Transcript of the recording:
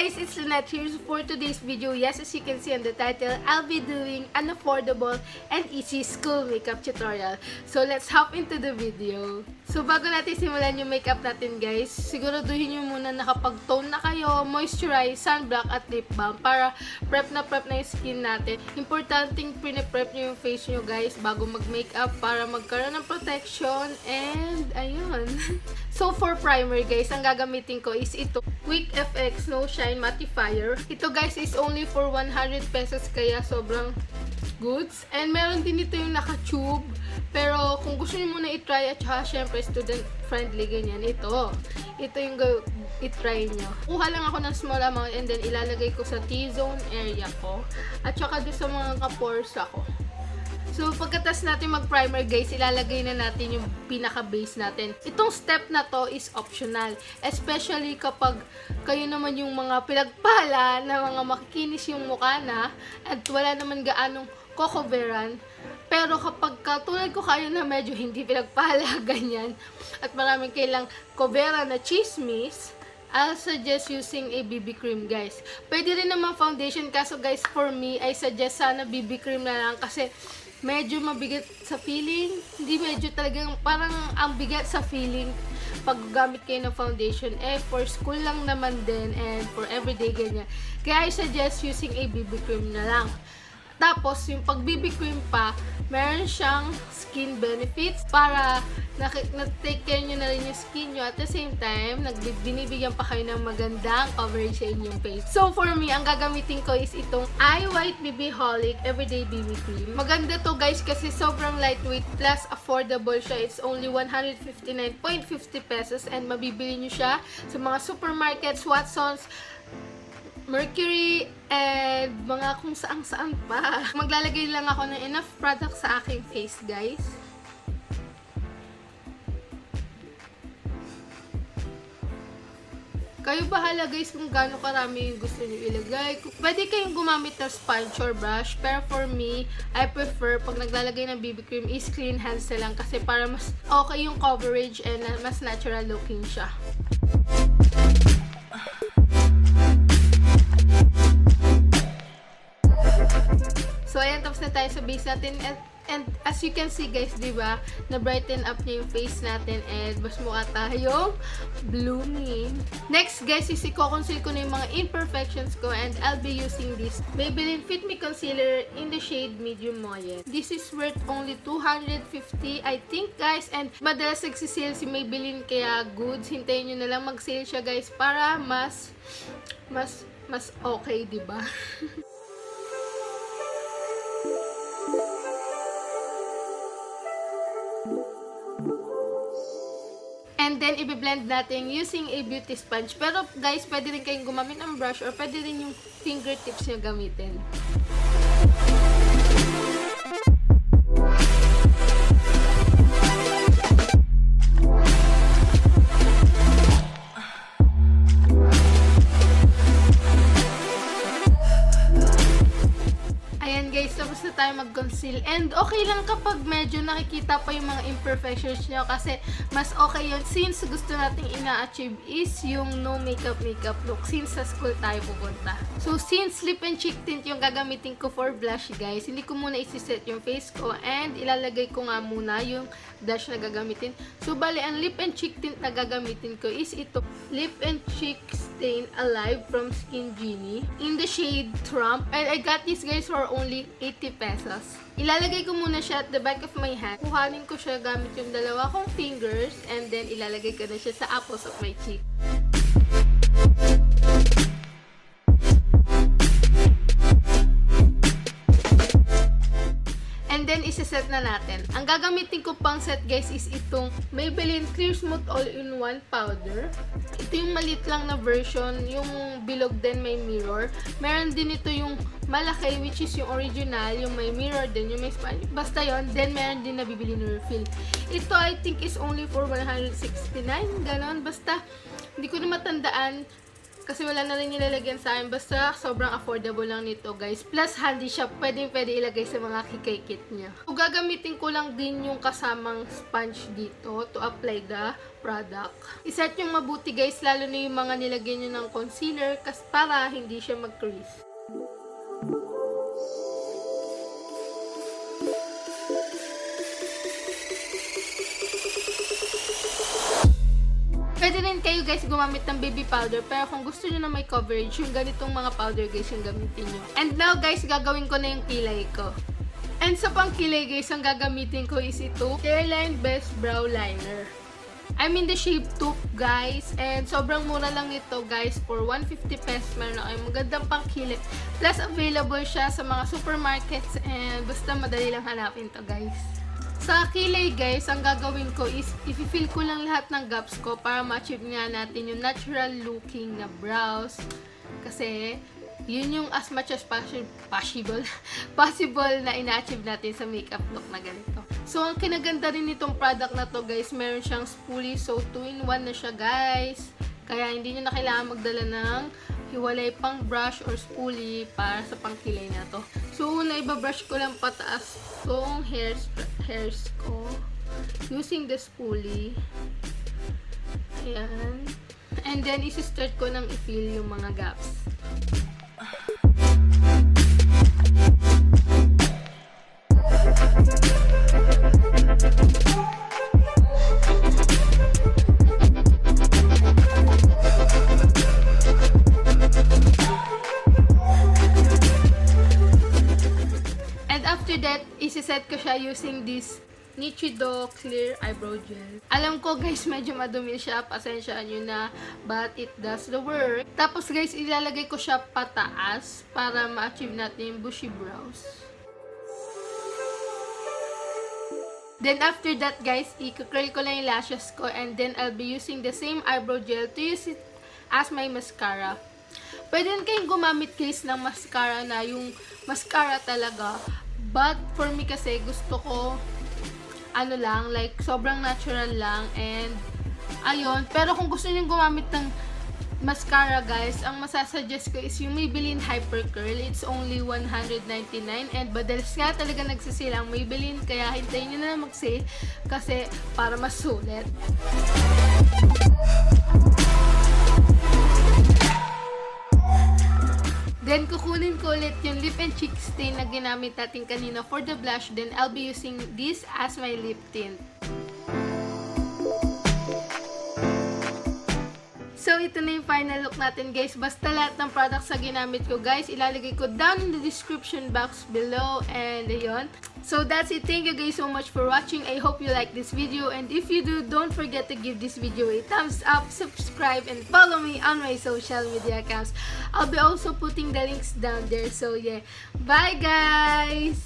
guys, it's Lynette here for today's video. Yes, as you can see on the title, I'll be doing an affordable and easy school makeup tutorial. So let's hop into the video. So bago natin simulan yung makeup natin guys, siguraduhin nyo muna nakapag-tone na kayo, moisturize, sunblock at lip balm para prep na yung skin natin. Importanteng pre-prep nyo yung face nyo guys bago mag-makeup para magkaroon ng protection and ayun. So for primer guys, ang gagamitin ko is ito, Quick FX No Shine Mattifier. Ito guys is only for 100 pesos kaya sobrang goods. And meron din ito yung naka-tube. Pero kung gusto niyo muna i-try at saka syempre student friendly ganyan, ito yung i-try nyo. Kuha lang ako ng small amount and then ilalagay ko sa T-zone area ko at saka doon sa mga ka-pores ako. So, pagkatas natin mag-primer guys, ilalagay na natin yung pinaka-base natin. Itong step na to is optional. Especially kapag kayo naman yung mga pinagpala na mga makikinis yung mukha na at wala naman gaanong cocoveran. Pero kapag katulad ko kayo na medyo hindi pinagpala, ganyan, at maraming kailang covera na chismis, I'll suggest using a BB cream guys. Pwede rin naman foundation, kaso guys for me, I suggest sana BB cream na lang kasi medyo mabigat sa feeling. Hindi medyo talagang parang ang bigat sa feeling pag gamit kayo ng foundation. For school lang naman din and for everyday ganyan. Kaya I suggest using a BB cream na lang. Tapos, yung pag BB cream pa, meron siyang skin benefits para na-take care nyo na rin yung skin nyo. At the same time, binibigyan pa kayo ng magandang coverage sa inyong face. So, for me, ang gagamitin ko is itong iwhite bbholic Everyday BB Cream. Maganda to guys kasi sobrang lightweight plus affordable siya. It's only 159.50 pesos and mabibili nyo siya sa mga supermarkets, Watsons, Mercury, and mga kung saan pa. Maglalagay lang ako ng enough product sa aking face, guys. Kayo bahala guys kung gaano karami yung gusto niyo ilagay. Pwede kayong gumamit ng sponge or brush, pero for me, I prefer pag naglalagay ng BB cream is clean hands na lang kasi para mas okay yung coverage and mas natural looking siya. So, ayan, tapos na tayo sa base natin. And as you can see guys, diba, na-brighten up niya yung face natin and mas mukha tayong blooming. Next guys, is i-conceal ko na yung mga imperfections ko and I'll be using this Maybelline Fit Me Concealer in the shade Medium Moyen. This is worth only 250 I think guys, and madalas nagsisale si Maybelline kaya goods. Hintayin nyo na lang mag-sale siya guys para mas okay, diba? And then, i-blend natin using a beauty sponge. Pero, guys, pwede rin kayong gumamit ng brush or pwede rin yung fingertips nyo gamitin. Tapos na tayo mag-conceal. And okay lang kapag medyo nakikita pa yung mga imperfections nyo kasi mas okay yun since gusto nating ina-achieve is yung no makeup look since sa school tayo pupunta. So since lip and cheek tint yung gagamitin ko for blush guys, hindi ko muna isi-set yung face ko and ilalagay ko nga muna yung blush na gagamitin. So bali, ang lip and cheek tint na gagamitin ko is ito, Lip and Cheek Stain Alive from Genie in the shade Tramp. And I got this guys for only 80 pesos. Ilalagay ko muna siya at the back of my hand. Kuhanin ko siya gamit yung dalawa kong fingers and then ilalagay ko na siya sa apples of my cheek. And then, isa-set na natin. Ang gagamitin ko pang set, guys, is itong Maybelline Clear Smooth All-in-One Powder. Ito yung maliit lang na version. Yung bilog din may mirror. Meron din ito yung malaki, which is yung original. Yung may mirror din, yung may sponge. Basta yon. Then, meron din nabibili na refill. Ito, I think, is only for 169. Ganon. Basta, hindi ko na matandaan. Kasi wala na rin nilalagyan sa akin. Basta sobrang affordable lang nito, guys. Plus, handy siya. Pwede ilagay sa mga kikay-kit niya. So, gagamitin ko lang din yung kasamang sponge dito to apply the product. Iset yung mabuti, guys. Lalo na yung mga nilagyan nyo ng concealer kasi para hindi siya mag-crease. Pwede rin kayo guys gumamit ng baby powder, pero kung gusto nyo na may coverage, yung ganitong mga powder guys yung gamitin nyo. And now guys, gagawin ko na yung kilay ko. And sa pang kilay guys, ang gagamitin ko is ito, Careline Best Brow Liner. I'm in the shape taupe guys, and sobrang mura lang ito guys, for 150 pesos meron na kayo magandang pang kilay. Plus available siya sa mga supermarkets, and basta madali lang hanapin to guys. Sa kilay guys, ang gagawin ko is i-fill ko lang lahat ng gaps ko para ma-achieve nga natin yung natural looking na brows. Kasi yun yung as much as possible na ina-achieve natin sa makeup look na ganito. So ang kinaganda rin nitong product na to guys, meron siyang spoolie. So 2-in-1 na siya guys. Kaya hindi nyo na kailangan magdala ng hiwalay pang brush or spoolie para sa pangkilay na to. So una, ibabrush ko lang pataas tong hairs ko using the spoolie. Ayan. And then isi-start ko nang i-fill yung mga gaps. After that, isi-set ko siya using this Nichido Clear Eyebrow Gel. Alam ko guys, medyo madumi siya. Pasensyaan nyo na. But it does the work. Tapos guys, ilalagay ko siya pataas para ma-achieve natin yung bushy brows. Then after that guys, i-curl ko lang yung lashes ko. And then I'll be using the same eyebrow gel to use it as my mascara. Pwede rin kayong gumamit guys ng mascara na yung mascara talaga. But for me kasi gusto ko ano lang, like sobrang natural lang, and ayun. Pero kung gusto niyo gumamit ng mascara guys, ang masasuggest ko is yung Maybelline Hyper Curl. It's only 199 and madalas nga talaga nagsisale ang Maybelline, kaya hintayin niyo na mag-sale kasi para mas sulit. Then, kukunin ko ulit yung lip and cheek stain na ginamit natin kanina for the blush. Then, I'll be using this as my lip tint. So, ito na yung final look natin guys. Basta lahat ng products na ginamit ko guys, ilalagay ko down in the description box below. And ayun. So, that's it. Thank you guys so much for watching. I hope you like this video. And if you do, don't forget to give this video a thumbs up, subscribe, and follow me on my social media accounts. I'll be also putting the links down there. So, yeah. Bye, guys!